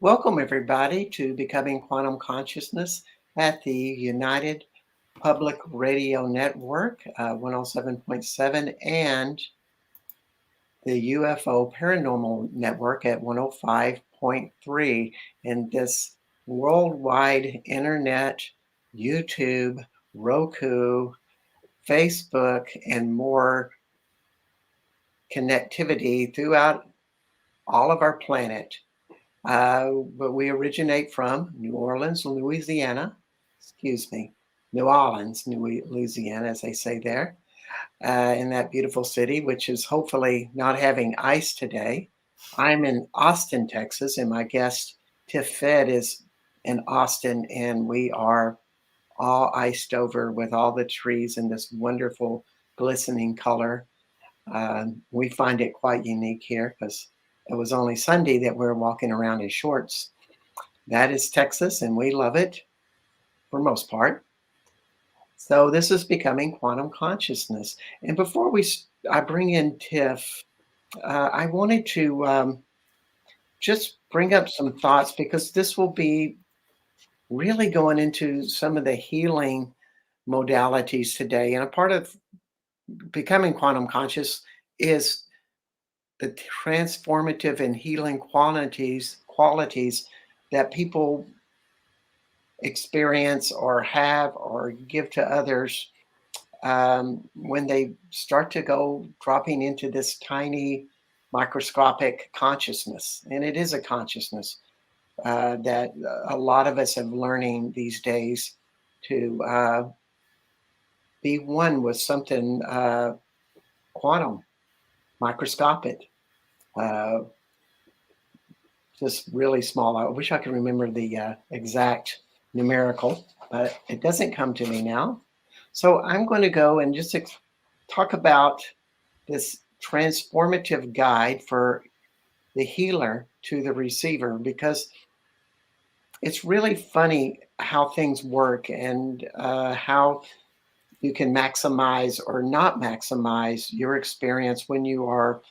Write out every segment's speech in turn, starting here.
Welcome, everybody, to Becoming Quantum Consciousness at the United Public Radio Network, 107.7, and the UFO Paranormal Network at 105.3. In this worldwide internet, YouTube, Roku, Facebook, and more connectivity throughout all of our planet. But we originate from New Orleans, Louisiana. New Orleans, Louisiana, as they say there, in that beautiful city, which is hopefully not having ice today. I'm in Austin, Texas, and my guest, Tiff Fede, is in Austin, and we are all iced over with all the trees in this wonderful glistening color. We find it quite unique here because it was only Sunday that we were walking around in shorts. That is Texas, and we love it for most part. So this is Becoming Quantum Consciousness. And before I bring in Tiff, I wanted to just bring up some thoughts because this will be really going into some of the healing modalities today. And a part of becoming quantum conscious is the transformative and healing qualities that people experience or have or give to others when they start to go dropping into this tiny microscopic consciousness. And it is a consciousness that a lot of us are learning these days to be one with something quantum, microscopic, just really small. I wish I could remember the exact numerical, but it doesn't come to me now. So I'm going to go and just talk about this transformative guide for the healer to the receiver, because it's really funny how things work and how you can maximize or not maximize your experience when you are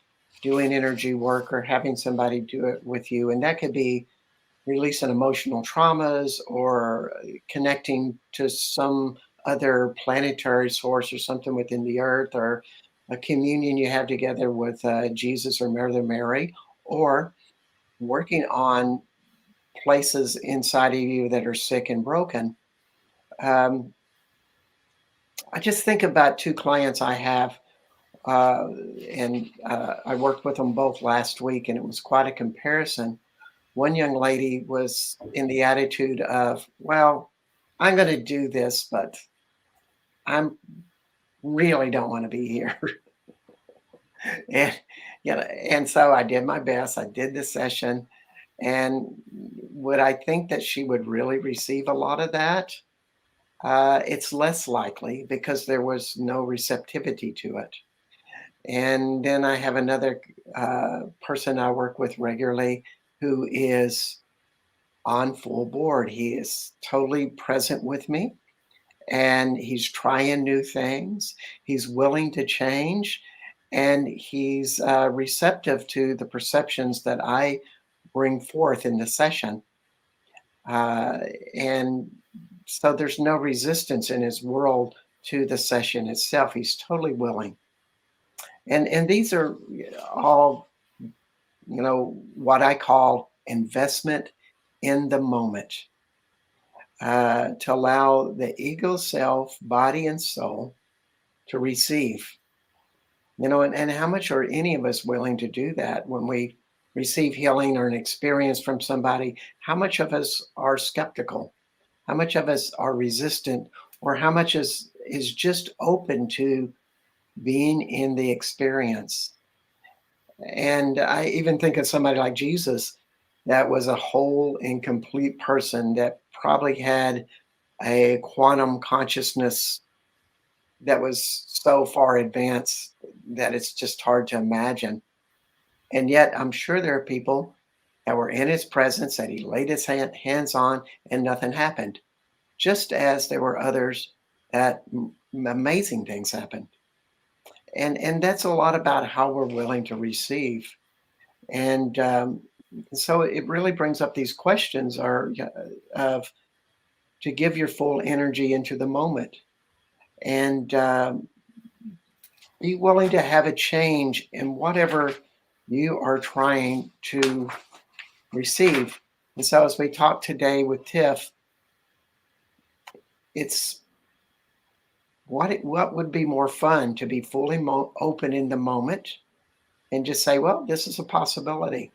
doing energy work or having somebody do it with you. And that could be releasing emotional traumas or connecting to some other planetary source or something within the earth, or a communion you have together with Jesus or Mother Mary, or working on places inside of you that are sick and broken. I just think about two clients I have, and I worked with them both last week, and it was quite a comparison. One young lady was in the attitude of, well, I'm going to do this, but I really don't want to be here. and so I did my best. I did the session. And would I think that she would really receive a lot of that? It's less likely because there was no receptivity to it. And then I have another person I work with regularly who is on full board. He is totally present with me, and he's trying new things. He's willing to change, and he's receptive to the perceptions that I bring forth in the session. And so there's no resistance in his world to the session itself. He's totally willing. And these are all, what I call investment in the moment, to allow the ego self, body, and soul to receive. And how much are any of us willing to do that when we receive healing or an experience from somebody? How much of us are skeptical? How much of us are resistant? Or how much is just open to being in the experience? And I even think of somebody like Jesus, that was a whole and complete person that probably had a quantum consciousness that was so far advanced that it's just hard to imagine. And yet I'm sure there are people that were in his presence that he laid his hands on and nothing happened, just as there were others that amazing things happened. And that's a lot about how we're willing to receive. And So it really brings up these questions of to give your full energy into the moment and be willing to have a change in whatever you are trying to receive. And so as we talk today with Tiff, it's what would be more fun, to be fully open in the moment and just say, well, this is a possibility?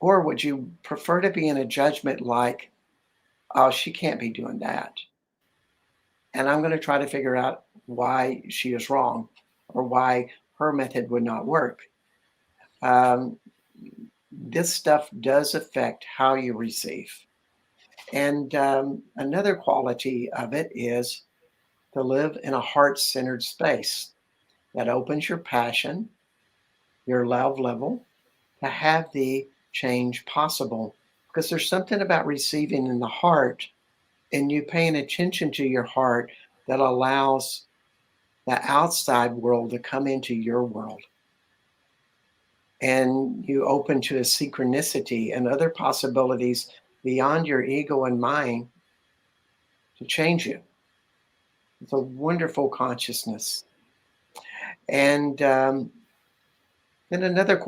Or would you prefer to be in a judgment like, oh, she can't be doing that, and I'm going to try to figure out why she is wrong or why her method would not work? Um, this stuff does affect how you receive. And another quality of it is to live in a heart-centered space that opens your passion, your love level, to have the change possible. Because there's something about receiving in the heart and you paying attention to your heart that allows the outside world to come into your world. And you open to a synchronicity and other possibilities beyond your ego and mind to change you. It's a wonderful consciousness. And then another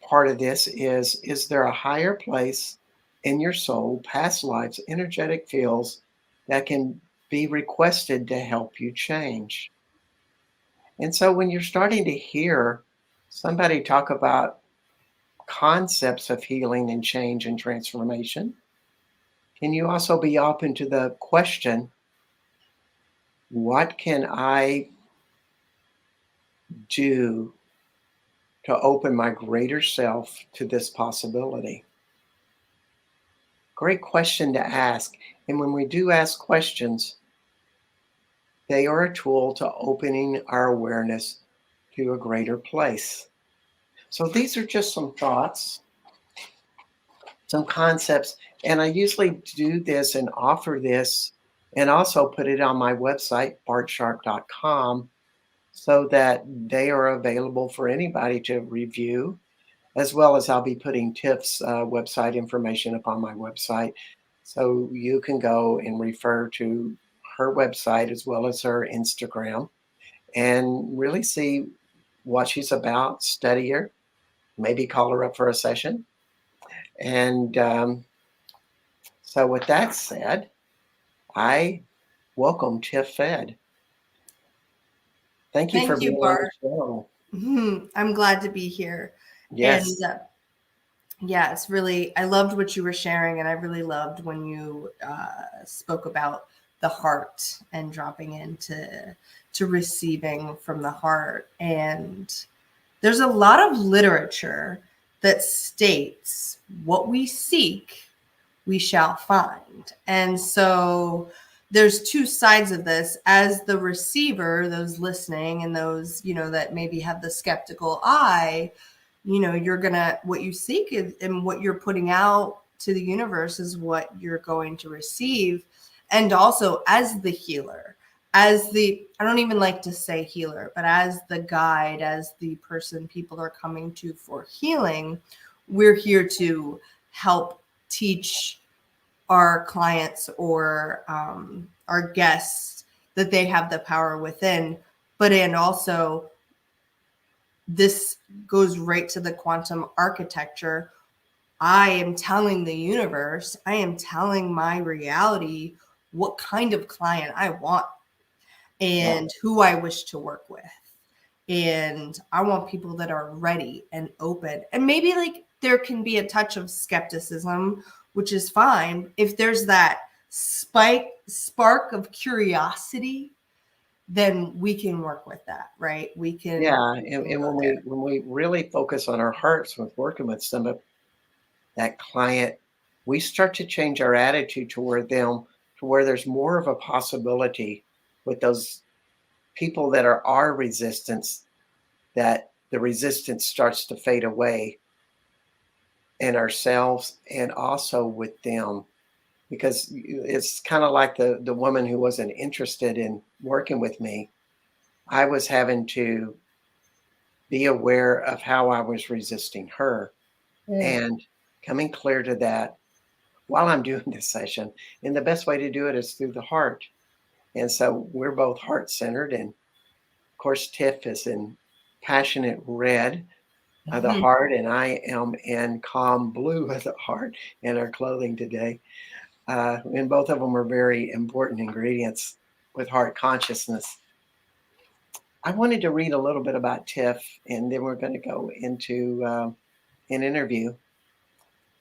part of this is there a higher place in your soul, past lives, energetic fields that can be requested to help you change? And so when you're starting to hear somebody talk about concepts of healing and change and transformation, can you also be open to the question, what can I do to open my greater self to this possibility? Great question to ask. And when we do ask questions, they are a tool to opening our awareness to a greater place. So these are just some thoughts, some concepts, and I usually do this and offer this and also put it on my website, bartsharp.com, so that they are available for anybody to review, as well as I'll be putting Tiff's website information up on my website. So you can go and refer to her website as well as her Instagram and really see what she's about, study her, maybe call her up for a session. And so with that said, I welcome Tiff Fede. Thank you for being on the show. I'm glad to be here. Yes. And yeah, it's really, I loved what you were sharing, and I really loved when you spoke about the heart and dropping into receiving from the heart. And there's a lot of literature that states what we seek, we shall find. And so there's two sides of this. As the receiver, those listening and those, that maybe have the skeptical eye, you're gonna, what you seek is, and what you're putting out to the universe is what you're going to receive. And also as the healer, I don't even like to say healer, but as the guide, as the person people are coming to for healing, we're here to help teach our clients or our guests that they have the power within. And also, this goes right to the quantum architecture. I am telling the universe, I am telling my reality what kind of client I want and who I wish to work with. And I want people that are ready and open. And maybe there can be a touch of skepticism, which is fine. If there's that spark of curiosity, then we can work with that, right? We can. Yeah, and when we really focus on our hearts with working with some of that client, we start to change our attitude toward them to where there's more of a possibility with those people that are our resistance, that the resistance starts to fade away in ourselves and also with them. Because it's kind of like the woman who wasn't interested in working with me. I was having to be aware of how I was resisting her. and coming clear to that while I'm doing this session. And the best way to do it is through the heart. And so we're both heart centered. And of course, Tiff is in passionate red of the heart, and I am in calm blue of the heart in our clothing today. And both of them are very important ingredients with heart consciousness. I wanted to read a little bit about Tiff, and then we're going to go into an interview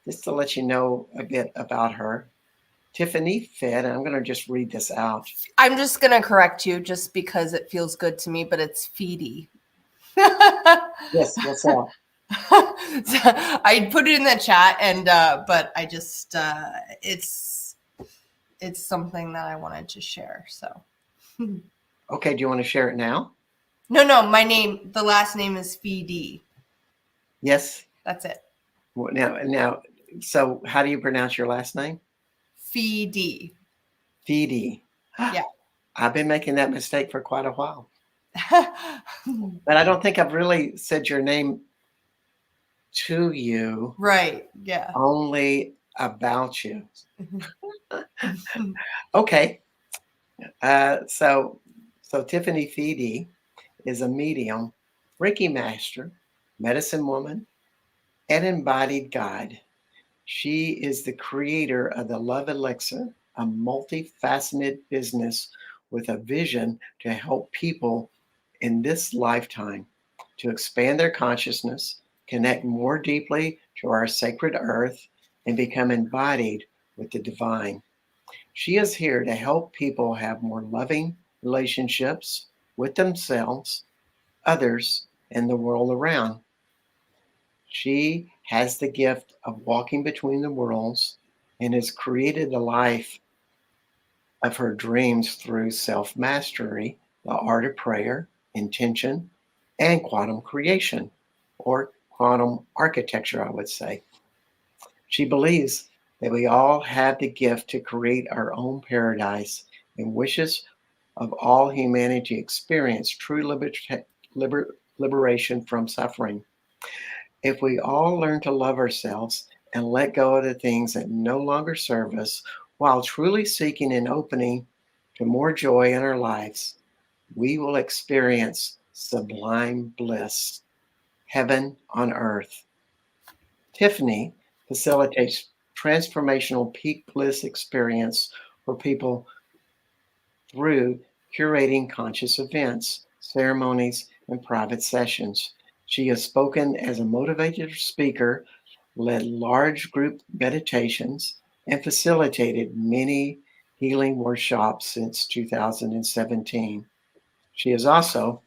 just to let you know a bit about her. Tiffany Fede, and I'm going to just read this out. I'm just going to correct you just because it feels good to me, but it's Fede. Yes, what's that? So I put it in the chat, and but I just it's something that I wanted to share. So Okay, do you want to share it now? No, my name, the last name is Fede. Yes. That's it. Well, now, so how do you pronounce your last name? Fede. Fede. Yeah. I've been making that mistake for quite a while. But I don't think I've really said your name to you. Right. Yeah. Only about you. Okay. So Tiffany Fede is a medium, Reiki master, medicine woman, and embodied guide. She is the creator of the Love Elixir, a multifaceted business with a vision to help people in this lifetime to expand their consciousness, connect more deeply to our sacred earth, and become embodied with the divine. She is here to help people have more loving relationships with themselves, others, and the world around. She has the gift of walking between the worlds and has created the life of her dreams through self mastery, the art of prayer, intention, and quantum creation, or quantum architecture, I would say. She believes that we all have the gift to create our own paradise and wishes of all humanity experience true liberation from suffering. If we all learn to love ourselves and let go of the things that no longer serve us while truly seeking and opening to more joy in our lives, we will experience sublime bliss, heaven on earth. Tiffany facilitates transformational peak bliss experience for people through curating conscious events, ceremonies, and private sessions. She has spoken as a motivated speaker, led large group meditations, and facilitated many healing workshops since 2017. She is also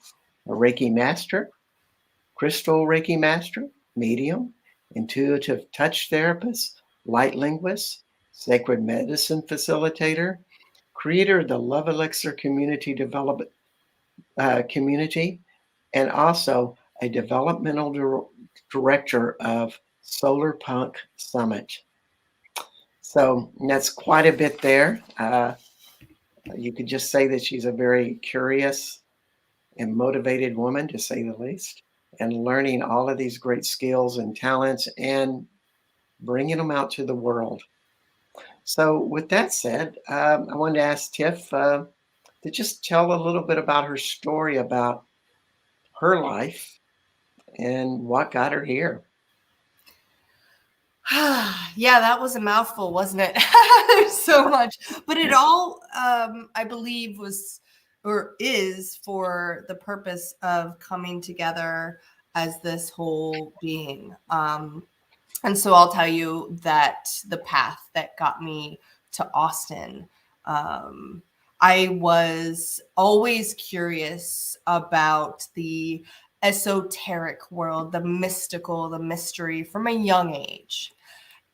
a Reiki master, crystal Reiki master, medium, intuitive touch therapist, light linguist, sacred medicine facilitator, creator of the Love Elixir Community Development Community, and also a developmental director of Solar Punk Summit. So that's quite a bit there. You could just say that she's a very curious and motivated woman, to say the least, and learning all of these great skills and talents and bringing them out to the world. So with that said, I wanted to ask Tiff to just tell a little bit about her story about her life and what got her here. Yeah, that was a mouthful, wasn't it? There's so much, but it all, I believe, was or is for the purpose of coming together as this whole being. And so I'll tell you that the path that got me to Austin, I was always curious about the esoteric world, the mystical, the mystery from a young age.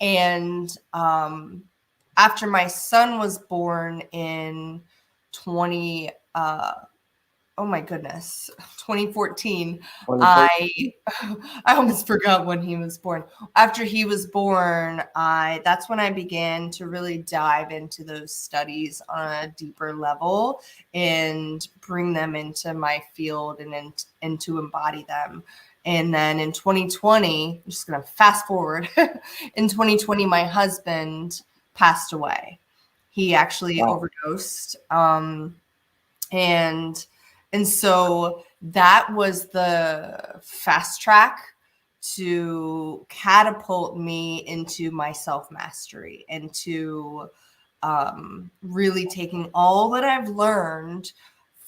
And after my son was born in 2014, I almost forgot when he was born. After he was born, that's when I began to really dive into those studies on a deeper level and bring them into my field and to embody them. And then in 2020, I'm just going to fast forward. In 2020, my husband passed away. He actually overdosed. And so that was the fast track to catapult me into my self-mastery and to really taking all that I've learned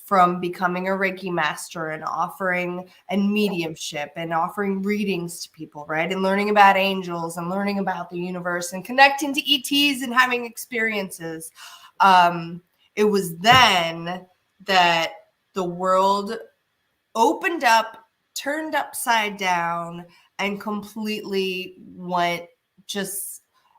from becoming a Reiki master and offering and mediumship and offering readings to people, right? And learning about angels and learning about the universe and connecting to ETs and having experiences. It was then that the world opened up, turned upside down, and completely went just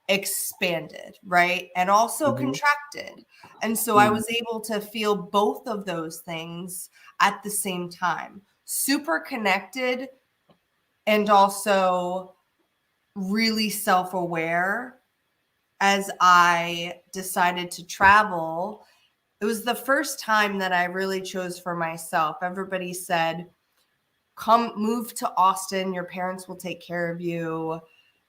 expanded, right? And also contracted. And so I was able to feel both of those things at the same time. Super connected and also really self-aware as I decided to travel. It was the first time that I really chose for myself. Everybody said, come move to Austin. Your parents will take care of you.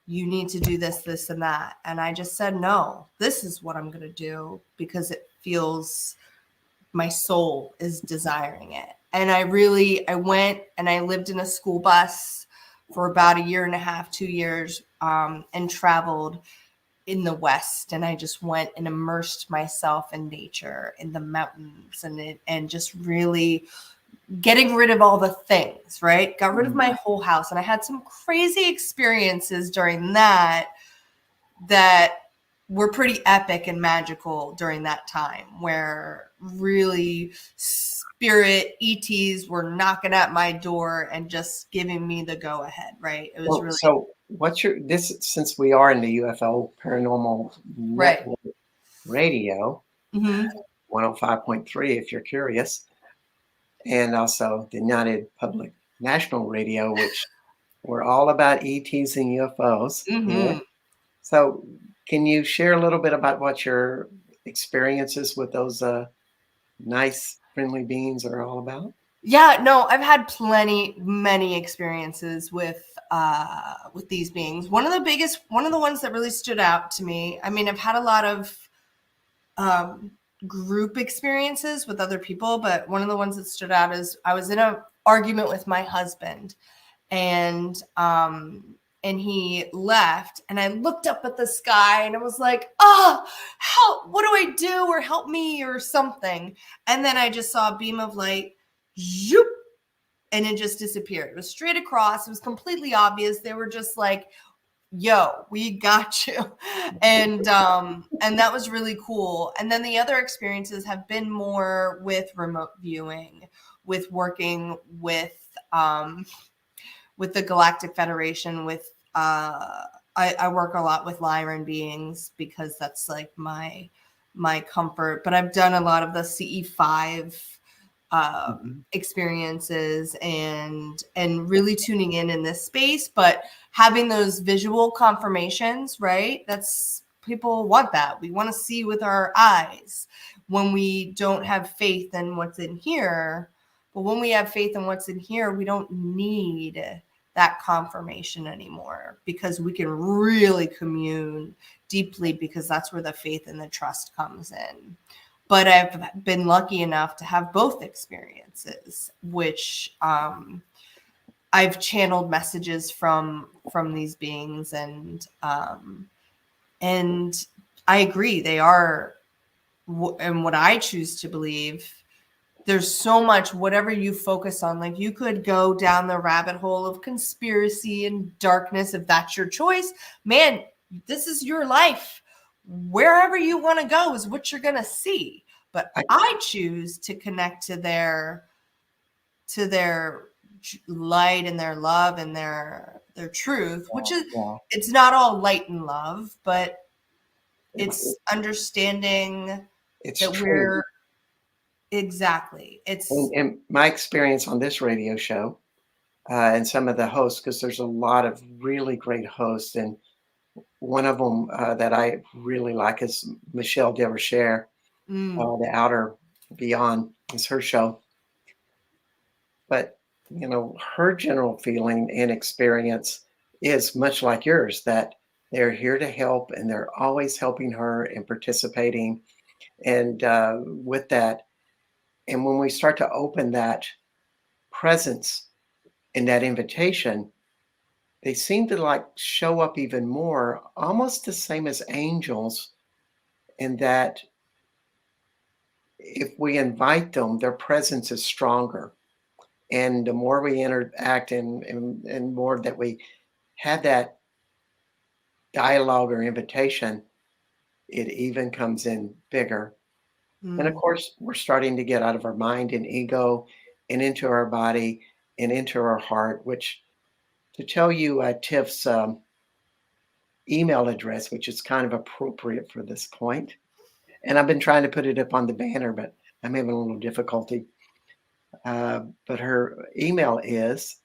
You need to do this, this, and that. And I just said, no, this is what I'm going to do because it feels, my soul is desiring it. And I went and I lived in a school bus for about 1.5 years, 2 years, and traveled in the West. And I just went and immersed myself in nature, in the mountains, and just really getting rid of all the things, right? Got rid of my whole house. And I had some crazy experiences during that were pretty epic and magical during that time, where really spirit ETs were knocking at my door and just giving me the go ahead, right? It was really. So what's since we are in the UFO Paranormal Network Radio, 105.3 if you're curious, and also the United Public National Radio, which we're all about ETs and UFOs. So can you share a little bit about what your experiences with those nice, friendly beings are all about? Yeah, no, I've had many experiences with these beings. One of the ones that really stood out to me, I mean, I've had a lot of group experiences with other people, but one of the ones that stood out is I was in an argument with my husband, and he left, and I looked up at the sky and I was like, help, what do I do? Or help me or something. And then I just saw a beam of light, zoop, and it just disappeared. It was straight across. It was completely obvious. They were just like, yo, we got you. And that was really cool. And then the other experiences have been more with remote viewing, with working with the Galactic Federation, with I work a lot with Lyran beings because that's like my comfort. But I've done a lot of the CE5 experiences and really tuning in this space, but having those visual confirmations, right? That's, people want that. We want to see with our eyes when we don't have faith in what's in here. But when we have faith in what's in here, we don't need that confirmation anymore, because we can really commune deeply, because that's where the faith and the trust comes in. But I've been lucky enough to have both experiences, which I've channeled messages from these beings, and I agree, they are, and what I choose to believe, there's so much, whatever you focus on, like you could go down the rabbit hole of conspiracy and darkness if that's your choice. Man, this is your life. Wherever you want to go is what you're going to see. But I choose to connect to their light and their love and their truth, which is, it's not all light and love, but it's understanding that we're, exactly. It's in my experience on this radio show and some of the hosts, because there's a lot of really great hosts, and one of them that I really like is Michelle Devershare. The Outer Beyond is her show. But her general feeling and experience is much like yours, that they're here to help and they're always helping her and participating. And with that, and when we start to open that presence and that invitation, they seem to like show up even more, almost the same as angels, in that if we invite them, their presence is stronger. And the more we interact and more that we have that dialogue or invitation, it even comes in bigger. And of Mm. course, we're starting to get out of our mind and ego and into our body and into our heart, which, to tell you Tiff's email address, which is kind of appropriate for this point. And I've been trying to put it up on the banner, but I'm having a little difficulty. But her email is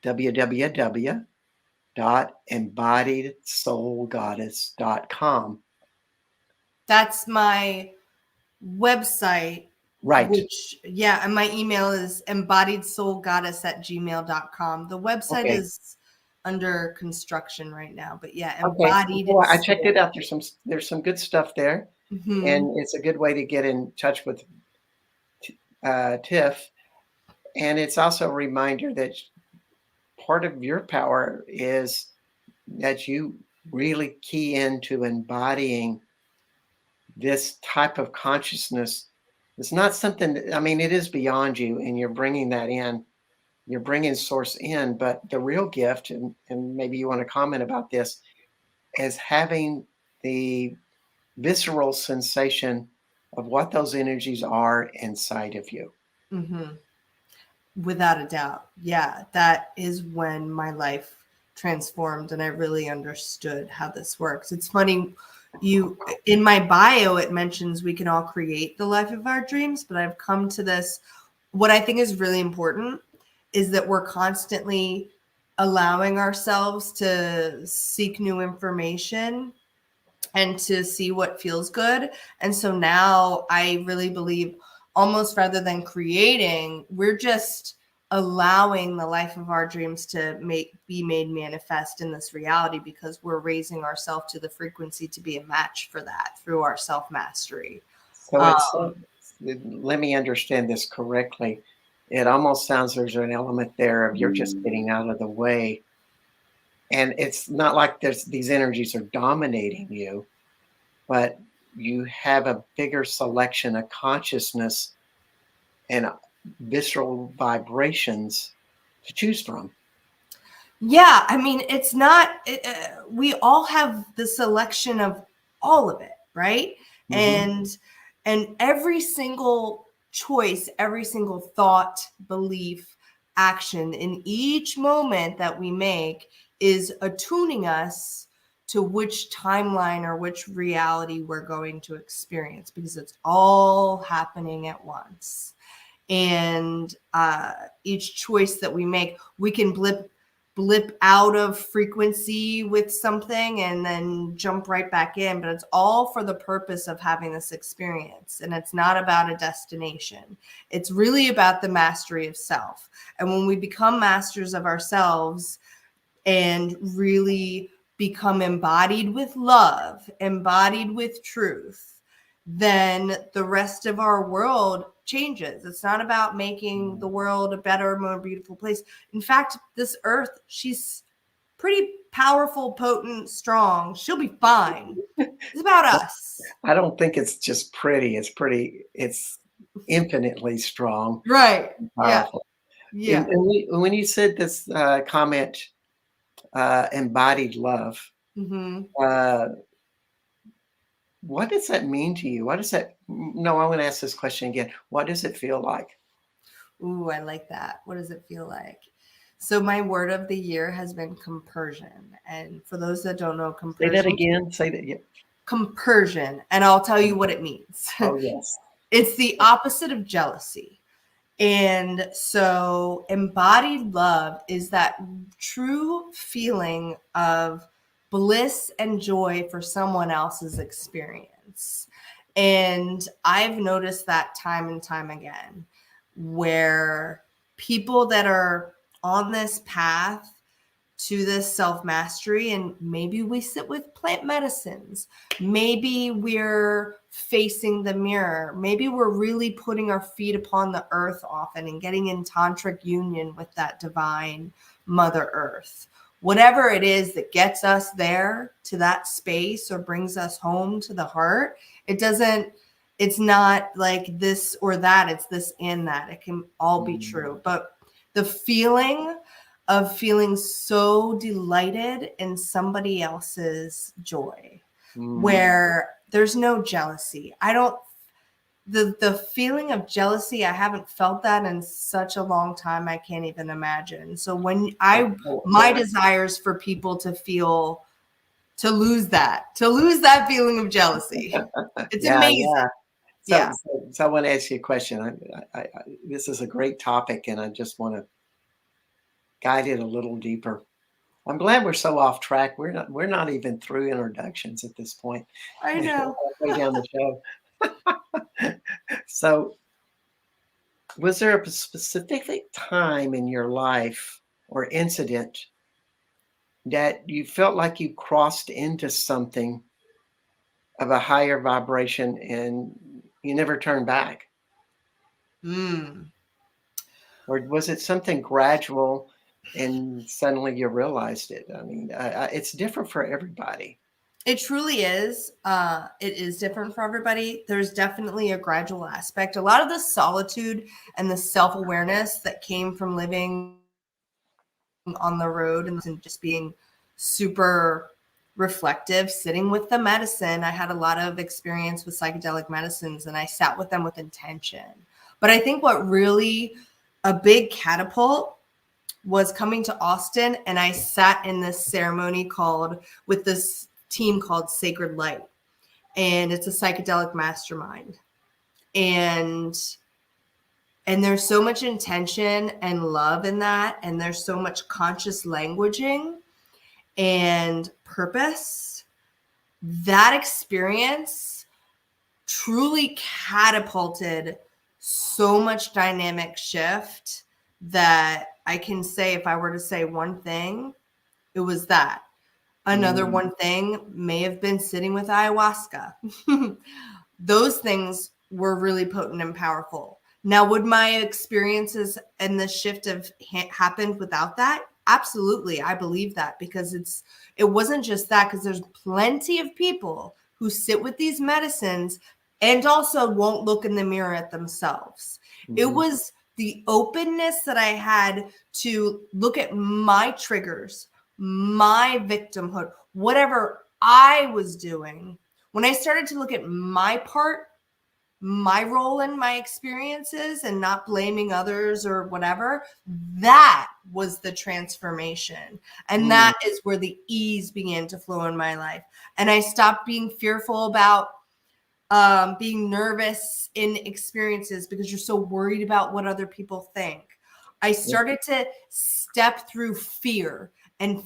www.embodiedsoulgoddess.com. That's my website, Right. which, yeah, and my email is embodiedsoulgoddess@gmail.com. The website Okay. is under construction right now, but yeah, Okay. embodied Well, I checked it soul. out. There's some good stuff there, Hmm. and it's a good way to get in touch with Tiff. And it's also a reminder that part of your power is that you really key into embodying this type of consciousness. It's not something that, I mean, it is beyond you, and you're bringing that in. You're bringing source in, but the real gift, and maybe you want to comment about this, is having the visceral sensation of what those energies are inside of you. Hmm. Without a doubt. Yeah, that is when my life transformed and I really understood how this works. It's funny, you in my bio it mentions we can all create the life of our dreams, but I've come to this, what I think is really important is that we're constantly allowing ourselves to seek new information and to see what feels good. And so now I really believe, almost rather than creating, we're just allowing the life of our dreams to be made manifest in this reality, because we're raising ourselves to the frequency to be a match for that through our self mastery. So let me understand this correctly. It almost sounds there's an element there of you're just getting out of the way. And it's not like these energies are dominating you, but you have a bigger selection of consciousness and visceral vibrations to choose from. Yeah, I mean, it's not, we all have the selection of all of it, right? Mm-hmm. And every single choice, every single thought, belief, action in each moment that we make is attuning us to which timeline or which reality we're going to experience, because it's all happening at once. And each choice that we make, we can blip out of frequency with something and then jump right back in, but it's all for the purpose of having this experience. And it's not about a destination. It's really about the mastery of self. And when we become masters of ourselves and really become embodied with love, embodied with truth, then the rest of our world changes. It's not about making the world a better, more beautiful place. In fact, this earth, she's pretty powerful, potent, strong. She'll be fine. It's about us. I don't think it's just pretty. It's infinitely strong Right. and Yeah. powerful. And, Yeah. when you said this comment, embodied love, Hmm. uh, what does that mean to you? No, I'm going to ask this question again. What does it feel like? Ooh, I like that. What does it feel like? So my word of the year has been compersion. And for those that don't know, Say that compersion, again. Say that again. compersion, and I'll tell you what it means. Oh, yes. It's the opposite of jealousy. And so embodied love is that true feeling of bliss and joy for someone else's experience. And I've noticed that time and time again, where people that are on this path to this self-mastery, and maybe we sit with plant medicines, maybe we're facing the mirror, maybe we're really putting our feet upon the earth often and getting in tantric union with that divine Mother Earth. Whatever it is that gets us there to that space or brings us home to the heart, it's not like this or that, it's this and that. It can all be true. But the feeling of feeling so delighted in somebody else's joy, where there's no jealousy. The feeling of jealousy, I haven't felt that in such a long time. I can't even imagine. So my desires for people to lose that feeling of jealousy. It's amazing. So I want to ask you a question. I this is a great topic, and I just want to guide it a little deeper. I'm glad we're so off track. We're not even through introductions at this point. I know. Way down the show. So, was there a specific time in your life or incident that you felt like you crossed into something of a higher vibration and you never turned back? Or was it something gradual and suddenly you realized it? I mean, it's different for everybody. It truly is. It is different for everybody. There's definitely a gradual aspect. A lot of the solitude and the self-awareness that came from living on the road and just being super reflective, sitting with the medicine. I had a lot of experience with psychedelic medicines, and I sat with them with intention. But I think what really a big catapult was coming to Austin, and I sat in this ceremony with this team called Sacred Light, and it's a psychedelic mastermind. And there's so much intention and love in that, and there's so much conscious languaging and purpose. That experience truly catapulted so much dynamic shift that I can say, if I were to say one thing, it was that. Another one thing may have been sitting with ayahuasca. Those things were really potent and powerful. Now, would my experiences and the shift have happened without that? Absolutely. I believe that, because it wasn't just that, because there's plenty of people who sit with these medicines and also won't look in the mirror at themselves. It was the openness that I had to look at my triggers, my victimhood, whatever I was doing. When I started to look at my part, my role in my experiences, and not blaming others or whatever, that was the transformation. And that is where the ease began to flow in my life. And I stopped being fearful about being nervous in experiences because you're so worried about what other people think. I started to step through fear and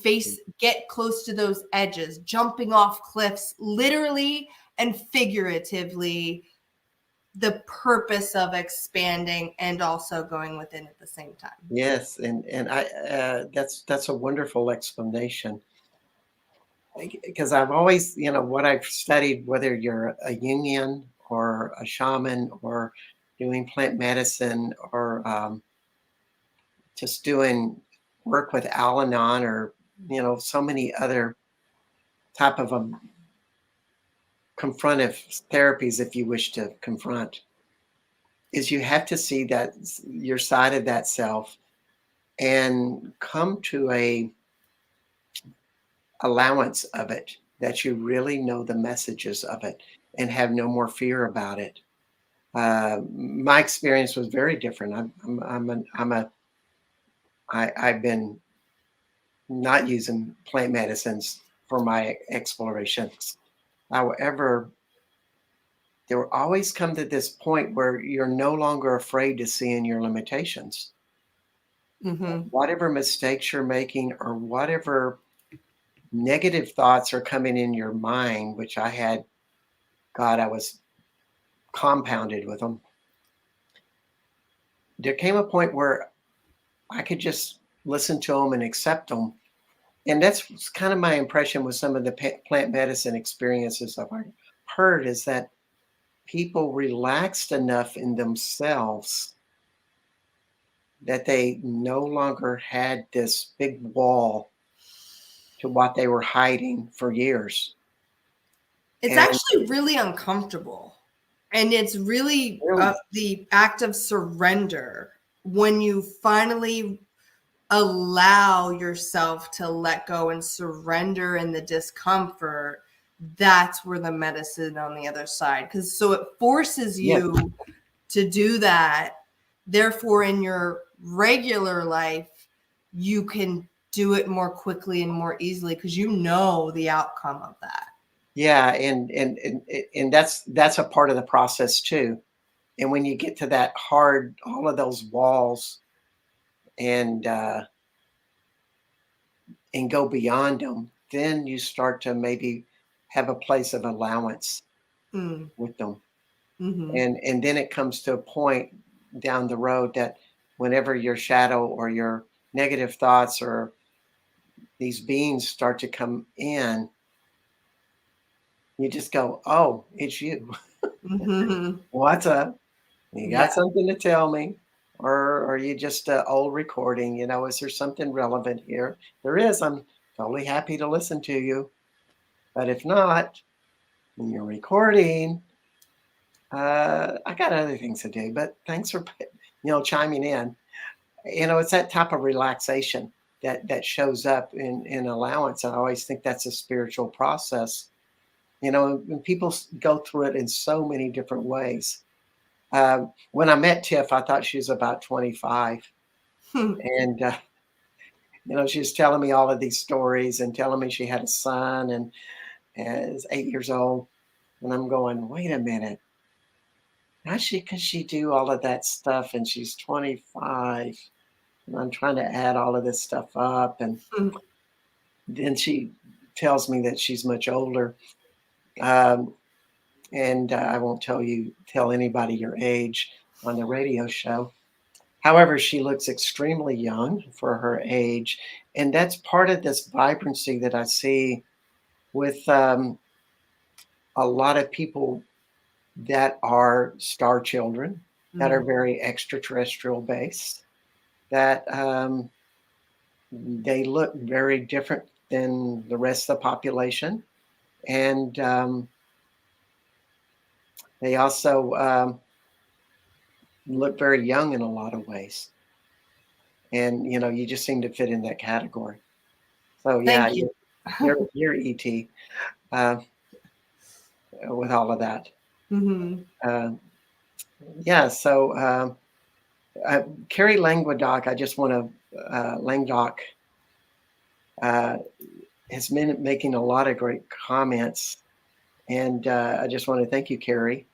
get close to those edges, jumping off cliffs, literally and figuratively, the purpose of expanding and also going within at the same time. Yes, and I that's a wonderful explanation. Because I've always, what I've studied, whether you're a Jungian or a shaman or doing plant medicine or just doing work with Al-Anon or, so many other type of confrontive therapies, if you wish to confront, is you have to see that your side of that self and come to a allowance of it, that you really know the messages of it and have no more fear about it. My experience was very different. I've been not using plant medicines for my explorations. However, there will always come to this point where you're no longer afraid to see in your limitations. Whatever mistakes you're making or whatever negative thoughts are coming in your mind, which I had, God, I was compounded with them. There came a point where I could just listen to them and accept them. And that's kind of my impression with some of the plant medicine experiences I've heard, is that people relaxed enough in themselves that they no longer had this big wall to what they were hiding for years. It's And actually really uncomfortable. And it's really really, the act of surrender when you finally allow yourself to let go and surrender in the discomfort. That's where the medicine on the other side, because so it forces yes, you to do that. Therefore, in your regular life, you can do it more quickly and more easily because you know the outcome of that. yeah, and that's a part of the process too. And when you get to that hard, all of those walls, and go beyond them, then you start to maybe have a place of allowance Mm. with them. Mm-hmm. And then it comes to a point down the road that whenever your shadow or your negative thoughts or these beings start to come in, you just go, oh, it's you. Mm-hmm. What's up? You Yeah. got something to tell me? Or are you just an old recording? You know, is there something relevant here? There is. I'm totally happy to listen to you. But if not, when you're recording, I got other things to do. But thanks for chiming in. You know, it's that type of relaxation that shows up in allowance. I always think that's a spiritual process. You know, and people go through it in so many different ways. When I met Tiff, I thought she was about 25, and she was telling me all of these stories and telling me she had a son and is 8 years old, and I'm going, wait a minute, how could she do all of that stuff and she's 25? And I'm trying to add all of this stuff up, and then she tells me that she's much older. Um, and I won't tell anybody your age on the radio show. However, she looks extremely young for her age, and that's part of this vibrancy that I see with a lot of people that are star children, that are very extraterrestrial based, that they look very different than the rest of the population, and they also look very young in a lot of ways. And you just seem to fit in that category. So yeah, Thank you. you're ET uh, with all of that. Mm-hmm. Uh, yeah. So Carrie Languedoc, I just want to Langdoc has been making a lot of great comments, and I just want to thank you, Carrie.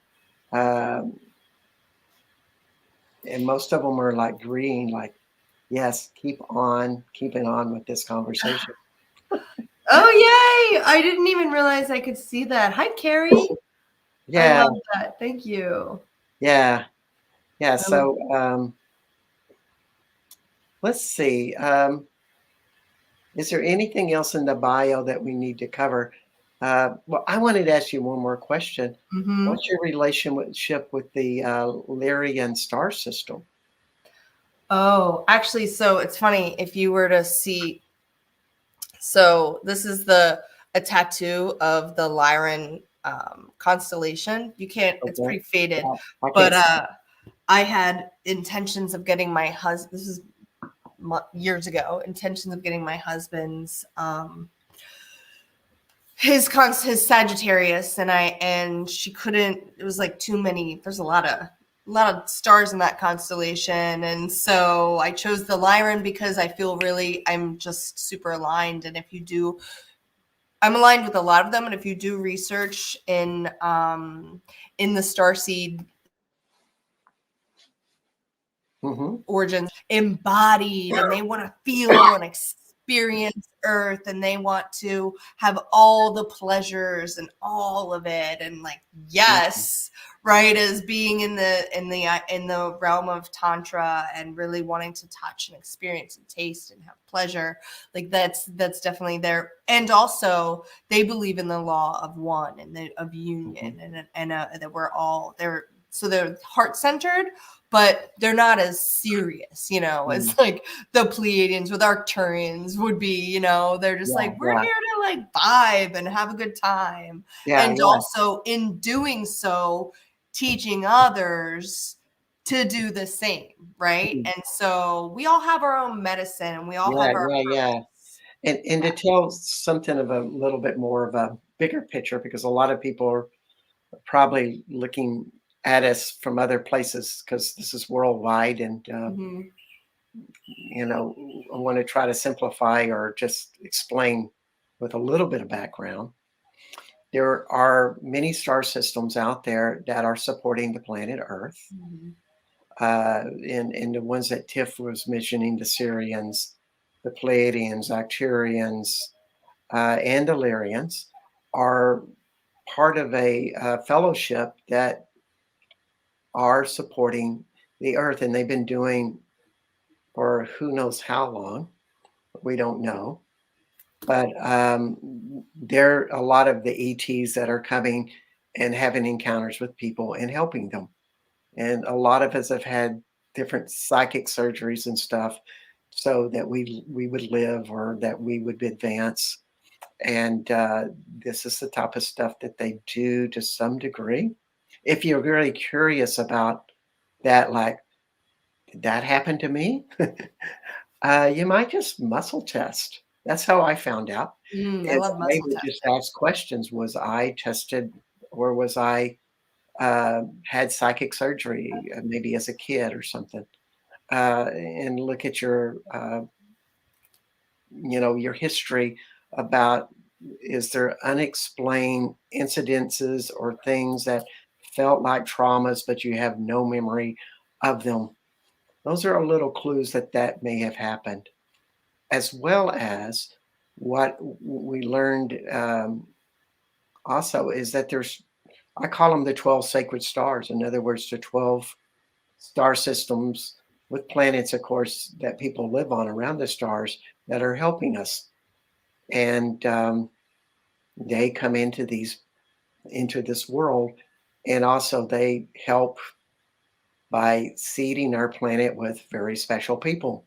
Um, and most of them are like green, like, yes, keeping on with this conversation. Oh, yay! I didn't even realize I could see that. Hi, Carrie. I Yeah, love that. Thank you. yeah, yeah. I love- So let's see. Is there anything else in the bio that we need to cover? Well, I wanted to ask you one more question. Mhm. What's your relationship with the Lyrian star system? Oh, actually, so it's funny if you were to see. So this is a tattoo of the Lyran constellation. You can't. It's Okay. pretty faded, Yeah, I but can't see. I had intentions of getting my husband. This is years ago. Intentions of getting my husband's his Sagittarius, and she couldn't. It was like too many. There's a lot of stars in that constellation, and so I chose the Lyran because I feel I'm just super aligned. And if you do, I'm aligned with a lot of them. And if you do research in the starseed Mm-hmm. origins, embodied, and they want to feel and experience experience Earth, and they want to have all the pleasures and all of it, and like, yes, right, as being in the realm of tantra and really wanting to touch and experience and taste and have pleasure, like that's definitely there. And also they believe in the law of one and of union, and that we're all there. So they're heart-centered, but they're not as serious, as like the Pleiadians with Arcturians would be. They're just like, we're here to like vibe and have a good time. And also in doing so, teaching others to do the same, right? And so we all have our own medicine, and we all have our purpose. And to tell something of a little bit more of a bigger picture, because a lot of people are probably looking at us from other places, because this is worldwide, and I want to try to simplify or just explain with a little bit of background. There are many star systems out there that are supporting the planet Earth. And the ones that Tiff was mentioning, the Syrians, the Pleiadians, Arcturians, and Illyrians, are part of a fellowship that are supporting the Earth, and they've been doing for who knows how long. We don't know. But there are a lot of the ETs that are coming and having encounters with people and helping them. And a lot of us have had different psychic surgeries and stuff so that we would live, or that we would advance. And this is the type of stuff that they do to some degree. If you're really curious about that, like, did that happen to me? You might just muscle test. That's how I found out. I And love they muscle would just ask questions. Was I tested, or was I had psychic surgery, maybe as a kid or something? And look at your, your history about, is there unexplained incidences or things that felt like traumas, but you have no memory of them? Those are little clues that may have happened, as well as what we learned also is that I call them the 12 sacred stars. In other words, the 12 star systems with planets, of course, that people live on around the stars that are helping us. And they come into this world, and also they help by seeding our planet with very special people,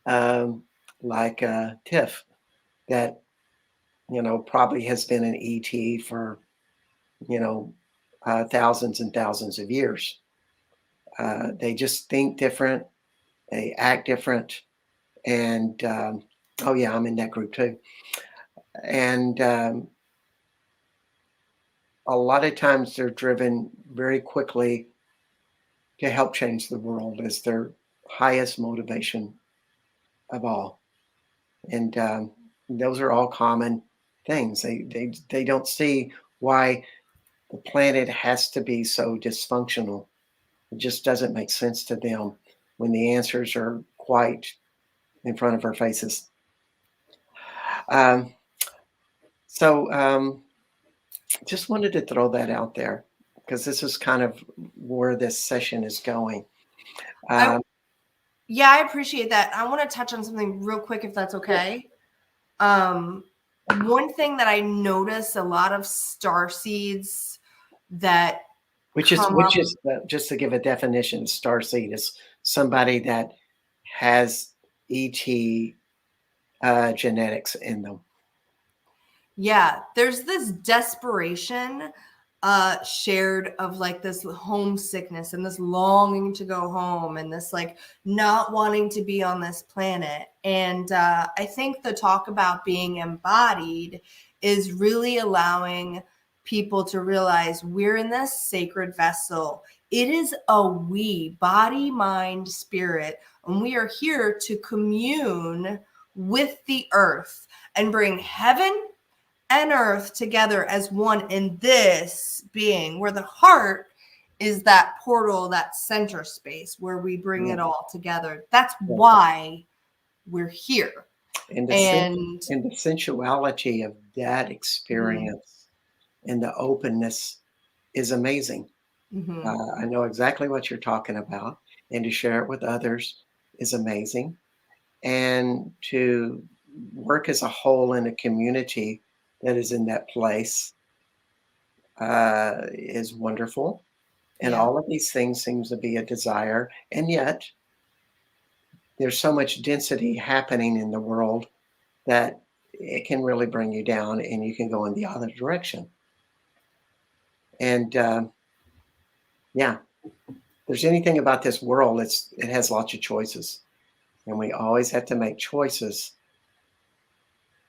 like Tiff, that probably has been an ET for thousands and thousands of years. They just think different, they act different, and oh yeah, I'm in that group too. And a lot of times they're driven very quickly to help change the world as their highest motivation of all. And those are all common things. They don't see why the planet has to be so dysfunctional. It just doesn't make sense to them when the answers are quite in front of our faces. So just wanted to throw that out there, because this is kind of where this session is going. Yeah, I appreciate that. I want to touch on something real quick, if that's okay. One thing that I notice a lot of star seeds that which is just to give a definition, star seed is somebody that has ET genetics in them. Yeah, there's this desperation shared of like this homesickness and this longing to go home and this like not wanting to be on this planet. And I think the talk about being embodied is really allowing people to realize we're in this sacred vessel. It is a we, body, mind, spirit, and we are here to commune with the earth and bring heaven and earth together as one in this being, where the heart is that portal, that center space where we bring it all together. That's why we're here. And And the sensuality of that mhm, experience and the openness is amazing. mhm, I know exactly what you're talking about, and to share it with others is amazing. And to work as a whole in a community that is in that place is wonderful. And yeah, all of these things seems to be a desire, and yet there's so much density happening in the world that it can really bring you down, and you can go in the other direction. And yeah, there's anything about this world, it has lots of choices, and we always have to make choices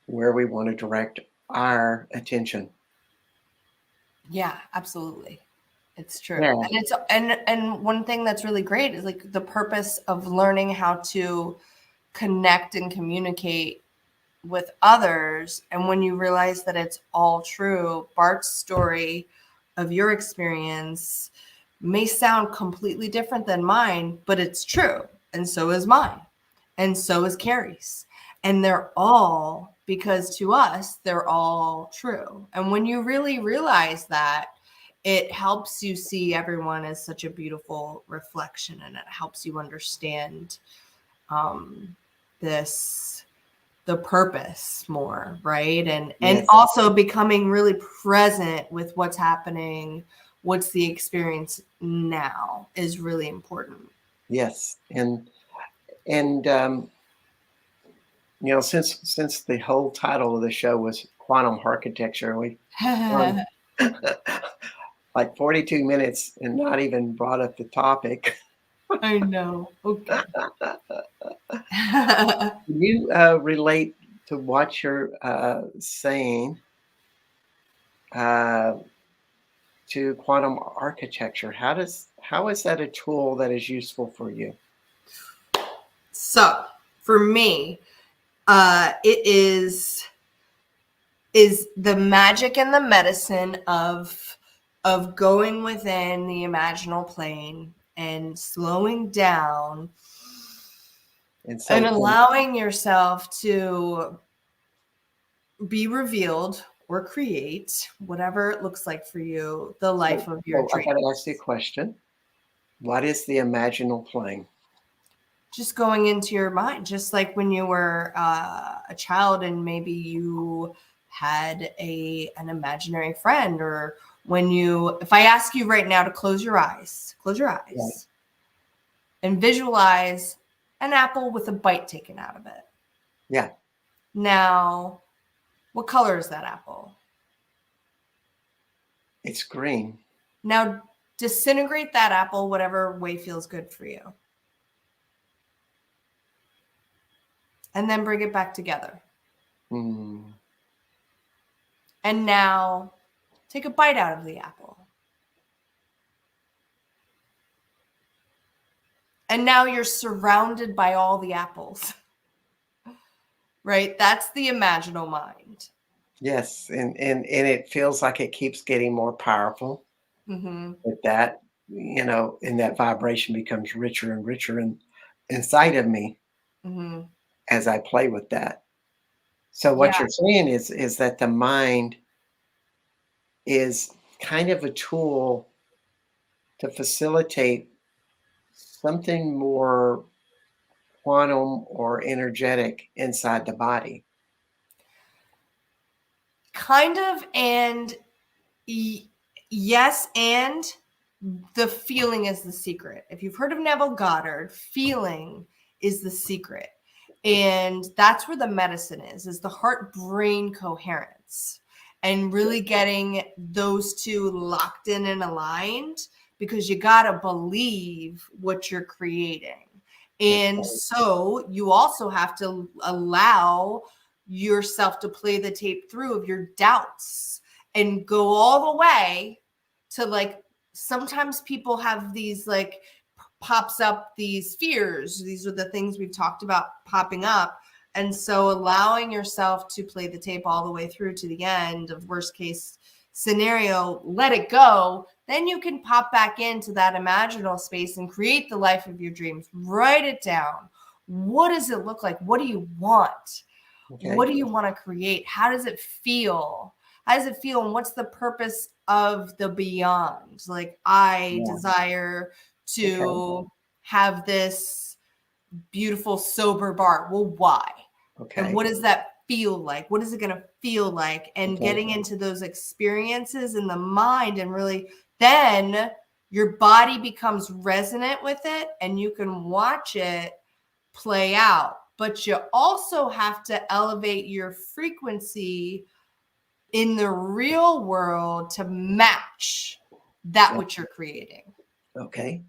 where we want to direct our attention. yeah, absolutely. It's true. Yeah. And it's and one thing that's really great is like the purpose of learning how to connect and communicate with others. And when you realize that it's all true, Bart's story of your experience may sound completely different than mine, but it's true. And so is mine. And so is Carrie's. And they're all, because to us, they're all true. And when you really realize that, it helps you see everyone as such a beautiful reflection, and it helps you understand um, this the purpose more, right? And Yes. also becoming really present with what's happening, what's the experience now is really important. Yes. And since the whole title of the show was quantum architecture, we gone like 42 minutes and not even brought up the topic. I know. Okay. Can you relate to what you're saying uh, to quantum architecture? How is that a tool that is useful for you? So for me, it is the magic and the medicine of going within the imaginal plane and slowing down And and so, allowing yourself to be revealed or create whatever it looks like for you, the life of your I got dream. to ask you a question. What is the imaginal plane? Just going into your mind, just like when you were a child and maybe you had an imaginary friend, or when you, if I ask you right now to close your Right. eyes and visualize an apple with a bite taken out of it. Yeah. Now, what color is that apple? It's green. Now, disintegrate that apple whatever way feels good for you. And then bring it back together. Hmm. And now take a bite out of the apple. And now you're surrounded by all the apples, right? That's the imaginal mind. Yes, and it feels like it keeps getting more powerful Mm-hmm. with that, and that vibration becomes richer and richer and inside of me Mm-hmm. as I play with that. So what Yeah. you're saying is that the mind is kind of a tool to facilitate something more quantum or energetic inside the body. Kind of. And yes. And the feeling is the secret. If you've heard of Neville Goddard, feeling is the secret. And that's where the medicine is the heart brain coherence, and really getting those two locked in and aligned, because you got to believe what you're creating. That's And right. so you also have to allow yourself to play the tape through of your doubts and go all the way to, like, sometimes people have these, like, pops up these fears. These are the things we've talked about popping up. And so allowing yourself to play the tape all the way through to the end of worst case scenario, let it go. Then you can pop back into that imaginal space and create the life of your dreams. Write it down. What does it look like? What do you want? Okay. What do you want to create? How does it feel? How does it feel? And what's the purpose of the beyond? Like, I Yeah. desire Okay. to have this beautiful, sober Bart. Well, why? And Okay. what does that feel like? What is it going to feel like? And Okay. getting into those experiences in the mind, and really then your body becomes resonant with it and you can watch it play out. But you also have to elevate your frequency in the real world to match that which you're creating. Okay.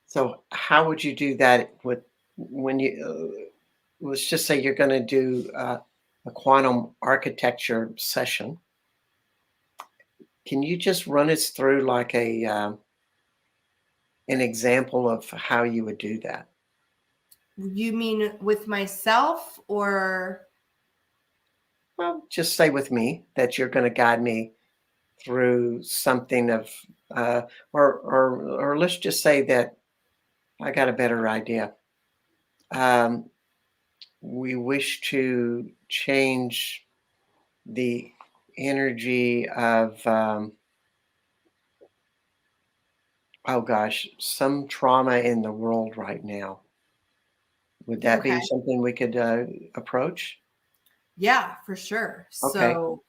So how would you do that with when you let's just say you're going to do a quantum architecture session? Can you just run us through like a an example of how you would do that? You mean with myself or? Well, just say with me that you're going to guide me through something of, uh, or let's just say that I got a better idea. Um, we wish to change the energy of, oh gosh, some trauma in the world right now. Would that Okay. be something we could approach? Yeah, for sure. Okay. So,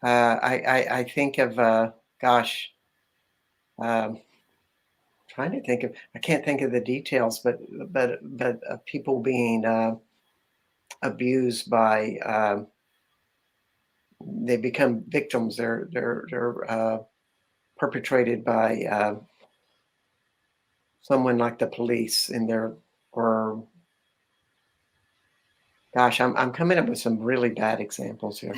I think of, gosh, um, trying to think of, I can't think of the details, but people being abused by, they become victims. They're perpetrated by someone like the police in their, or gosh, I'm coming up with some really bad examples here.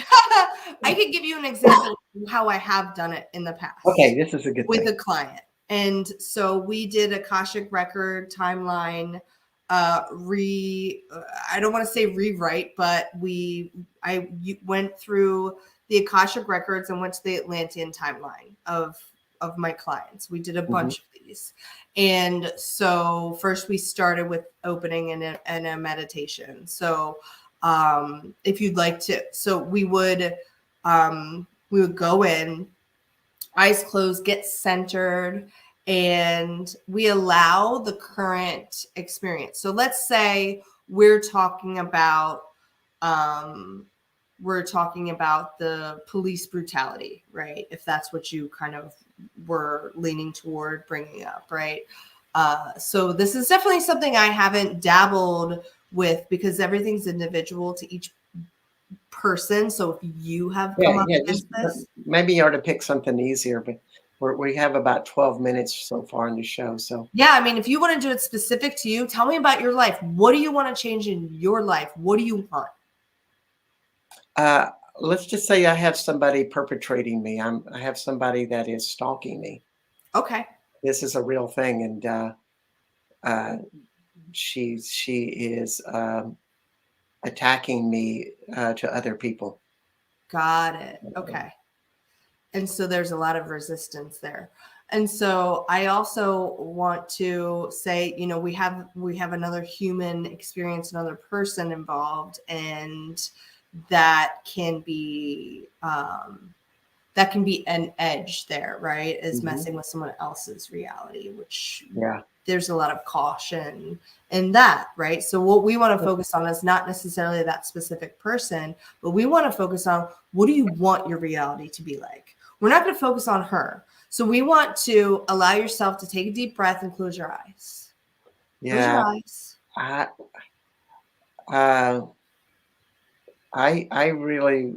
I could give you an example of how I have done it in the past Okay, this is a good with thing. a client. And so we did Akashic record timeline I don't want to say rewrite, but I went through the Akashic records and went to the Atlantean timeline of my clients. We did a Hmm. bunch of these. And so first we started with opening and a meditation. So if you'd like to, so we would go in, eyes closed, get centered, and we allow the current experience. So let's say um, we're talking about the police brutality, right? If that's what you kind of were leaning toward bringing up, right? So this is definitely something I haven't dabbled with because everything's individual to each person. So if you have Yeah, come up yeah. Just against this, maybe you ought to pick something easier, but we have about 12 minutes so far in the show. So yeah, I mean, if you want to do it specific to you, tell me about your life. What do you want to change in your life? What do you want? uh, let's just say I have somebody perpetrating me. I have somebody that is stalking me. Okay. This is a real thing, and uh, she is attacking me to other people. Got it. Okay. And so there's a lot of resistance there. And so I also want to say, you know, we have another human experience, another person involved, and that can be an edge there, right? Is Hmm. messing with someone else's reality, which Yeah. there's a lot of caution in that, right? So what we want to focus on is not necessarily that specific person, but we want to focus on what do you want your reality to be like? We're not going to focus on her. So we want to allow yourself to take a deep breath and close your eyes. Close your Yeah. eyes. I uh, I really,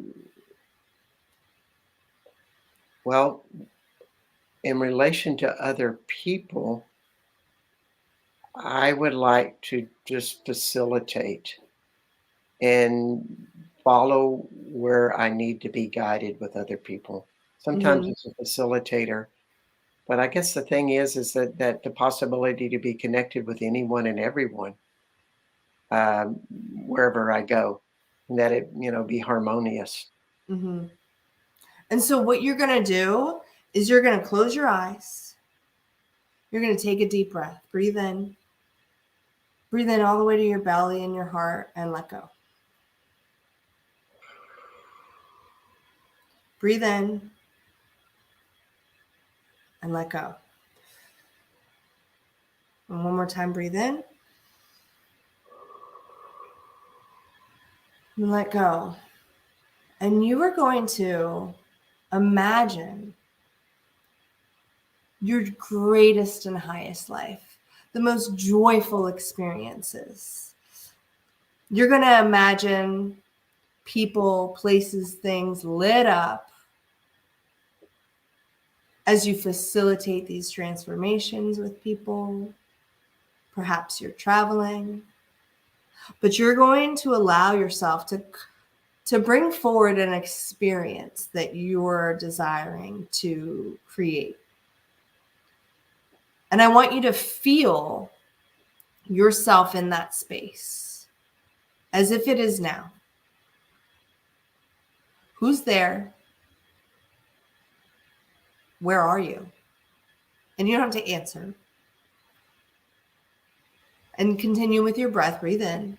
well, in relation to other people, I would like to just facilitate and follow where I need to be guided with other people. Sometimes Mm-hmm. as a facilitator, but I guess the thing is that the possibility to be connected with anyone and everyone, um, wherever I go, and that it, be harmonious. Mm-hmm. And so what you're going to do is you're going to close your eyes. You're going to take a deep breath. Breathe in. Breathe in all the way to your belly and your heart and let go. Breathe in and let go. And one more time, breathe in and let go. And you are going to imagine your greatest and highest life, the most joyful experiences. You're going to imagine people, places, things lit up as you facilitate these transformations with people. Perhaps you're traveling, but you're going to allow yourself to bring forward an experience that you're desiring to create. And I want you to feel yourself in that space as if it is now. Who's there? Where are you? And you don't have to answer. And continue with your breath. Breathe in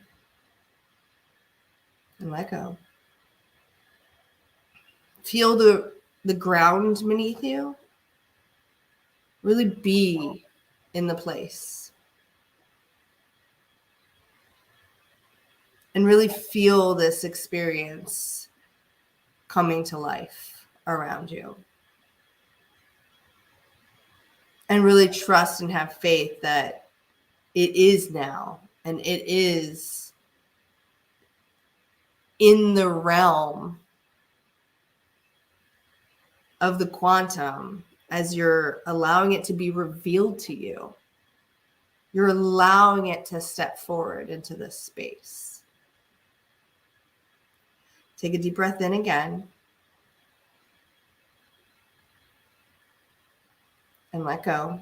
and let go. Feel the ground beneath you. Really be in the place. And really feel this experience coming to life around you. And really trust and have faith that it is now, and it is in the realm of the quantum as you're allowing it to be revealed to you. You're allowing it to step forward into this space. Take a deep breath in again. And let go.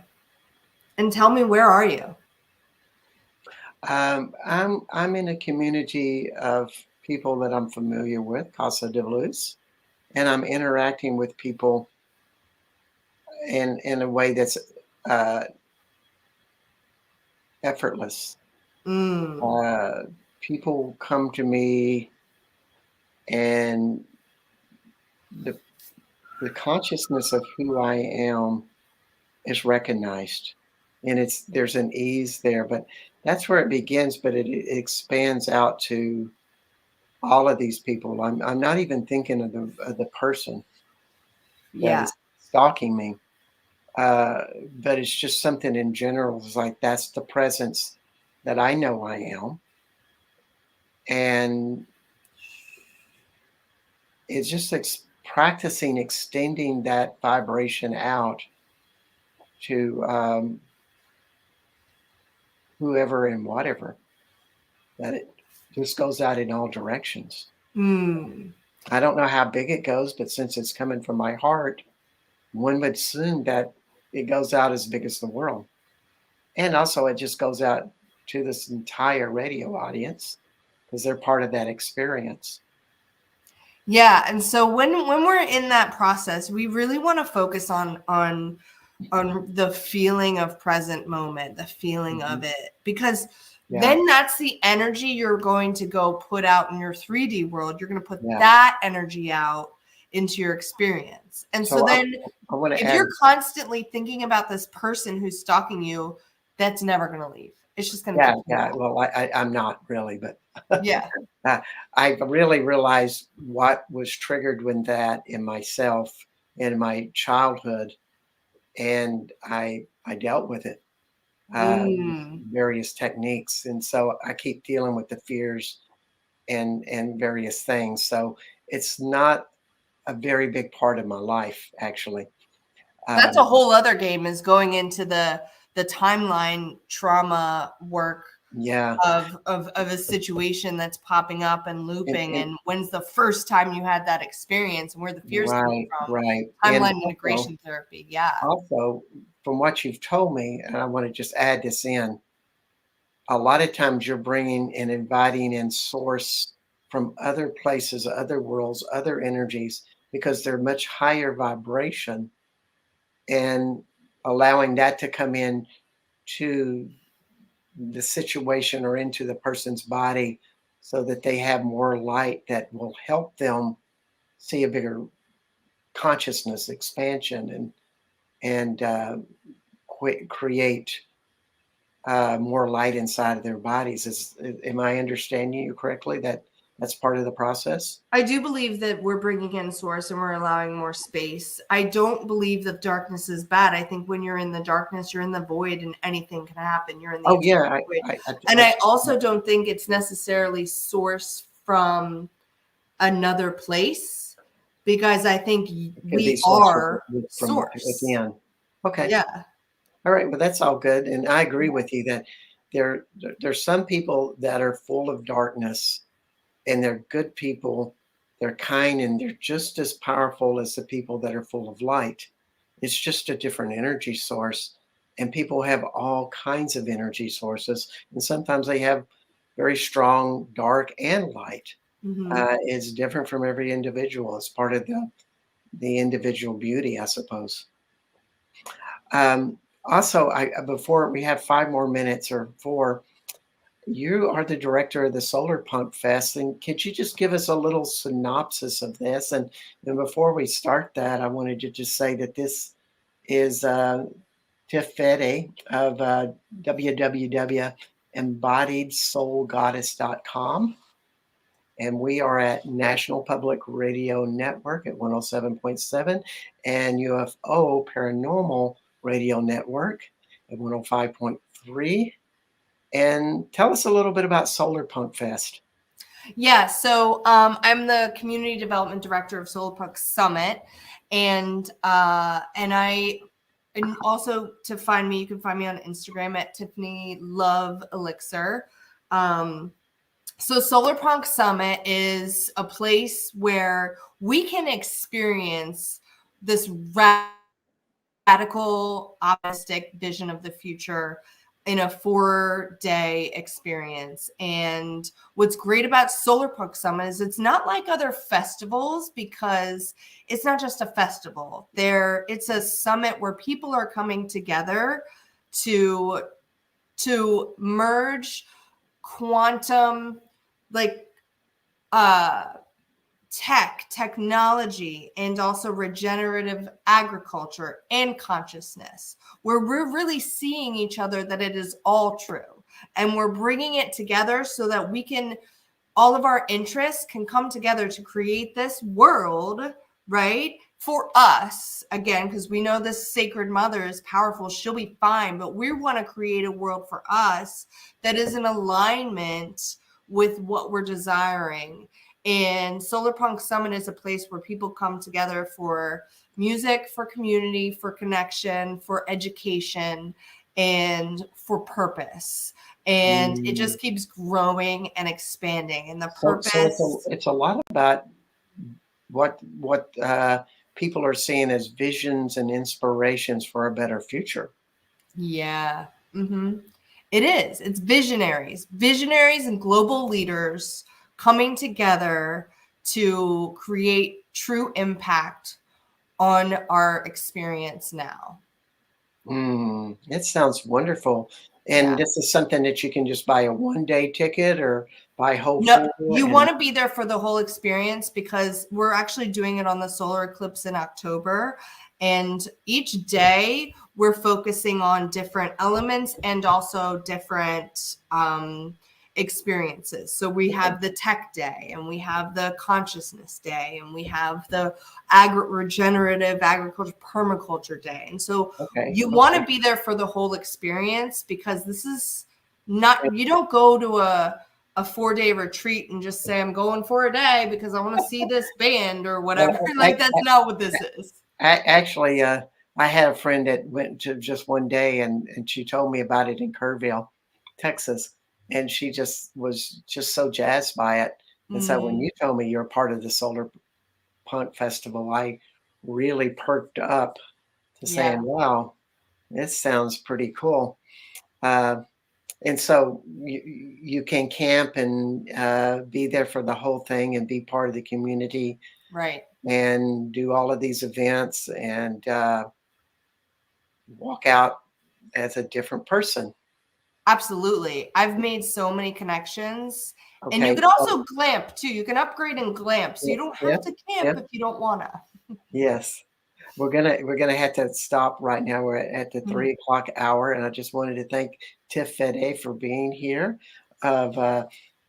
And tell me, where are you? I'm in a community of people that I'm familiar with, Casa de Luz, and I'm interacting with people in a way that's effortless. People come to me, and the consciousness of who I am is recognized, and there's an ease there, but that's where it begins, but it expands out to all of these people. I'm not even thinking of the person that is stalking me, but it's just something in general. It's like, that's the presence that I know I am, and it's just practicing extending that vibration out to whoever and whatever, that it just goes out in all directions. I don't know how big it goes, but since it's coming from my heart, one would assume that it goes out as big as the world. And also it just goes out to this entire radio audience because they're part of that experience. Yeah. And so when we're in that process, we really want to focus on the feeling of present moment, the feeling of it, because then that's the energy you're going to go put out in your 3D world. You're going to put that energy out into your experience. And so then if you're constantly thinking about this person who's stalking you, that's never going to leave. It's just going to well, I'm not really, but yeah. I really realized what was triggered with that in myself in my childhood, and I dealt with it, various techniques, and so I keep dealing with the fears and various things. So it's not a very big part of my life, actually. That's a whole other game, is going into the timeline trauma work of a situation that's popping up and looping, and when's the first time you had that experience, and where the fears come from. Timeline integration therapy. Also, from what you've told me, and I want to just add this in, a lot of times you're bringing and inviting in source from other places, other worlds, other energies, because they're much higher vibration, and allowing that to come in to the situation or into the person's body so that they have more light that will help them see a bigger consciousness expansion and create more light inside of their bodies. Am I understanding you correctly? That's part of the process? I do believe that we're bringing in source and we're allowing more space. I don't believe that darkness is bad. I think when you're in the darkness, you're in the void and anything can happen. You're in the Oh yeah, void. And I also don't think it's necessarily source from another place, because I think we are source. Within. Okay. Yeah. All right. Well, that's all good. And I agree with you that there's some people that are full of darkness, and they're good people. They're kind, and they're just as powerful as the people that are full of light. It's just a different energy source. And people have all kinds of energy sources. And sometimes they have very strong dark and light. It's different from every individual. It's part of the individual beauty, I suppose. Also, before we have 5 more minutes or 4, you are the director of the Solar Punk Fest, and could you just give us a little synopsis of this? And before we start that, I wanted to just say that this is Tiff Fede of www.embodiedsoulgoddess.com. And we are at National Public Radio Network at 107.7 and UFO Paranormal Radio Network at 105.3. And tell us a little bit about Solar Punk Fest. Yeah, so I'm the community development director of Solar Punk Summit, and also to find me, you can find me on Instagram at Tiffany Love Elixir. So Solar Punk Summit is a place where we can experience this radical, optimistic vision of the future in a 4-day experience. And what's great about Solar Punk Summit is it's not like other festivals, because it's not just a festival. It's a summit where people are coming together to merge quantum, technology, and also regenerative agriculture and consciousness, where we're really seeing each other, that it is all true. And we're bringing it together so that all of our interests can come together to create this world, right? For us, again, because we know this sacred mother is powerful. She'll be fine. But we want to create a world for us that is in alignment with what we're desiring. And Solar Punk Summit is a place where people come together for music, for community, for connection, for education, and for purpose. And it just keeps growing and expanding. And the purpose. So it's a lot about what people are seeing as visions and inspirations for a better future. Yeah. It is. It's visionaries and global leaders coming together to create true impact on our experience now. It sounds wonderful. And This is something that you can just buy a 1-day ticket or buy whole. No, you want to be there for the whole experience, because we're actually doing it on the solar eclipse in October. And each day we're focusing on different elements and also different experiences. So we have the tech day, and we have the consciousness day, and we have the regenerative agriculture permaculture day. And so you want to be there for the whole experience, because this is not, you don't go to a 4-day retreat and just say, I'm going for a day because I want to see this band or whatever. That's not what this is. Actually, I had a friend that went to just 1 day, and she told me about it in Kerrville, Texas. And she was so jazzed by it. And so when you told me you're a part of the Solar Punk Festival, I really perked up to saying, wow, this sounds pretty cool. And so you can camp and be there for the whole thing and be part of the community. Right. And do all of these events and walk out as a different person. Absolutely. I've made so many connections. And you can also glamp too. You can upgrade and glamp. So you don't have to camp if you don't want to. Yes. We're gonna have to stop right now. We're at the 3 o'clock hour, and I just wanted to thank Tiff Fede for being here of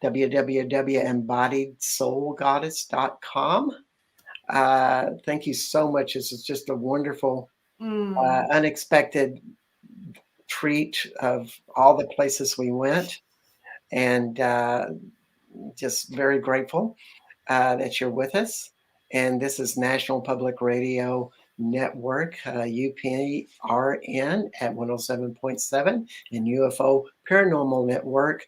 www.embodiedsoulgoddess.com. Thank you so much. This is just a wonderful, unexpected treat of all the places we went, and just very grateful that you're with us. And this is National Public Radio Network, UPRN at 107.7, and UFO Paranormal Network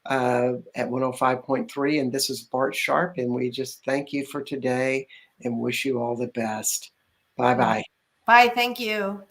at 105.3. And this is Bart Sharp, and we just thank you for today and wish you all the best. Bye bye. Bye. Thank you.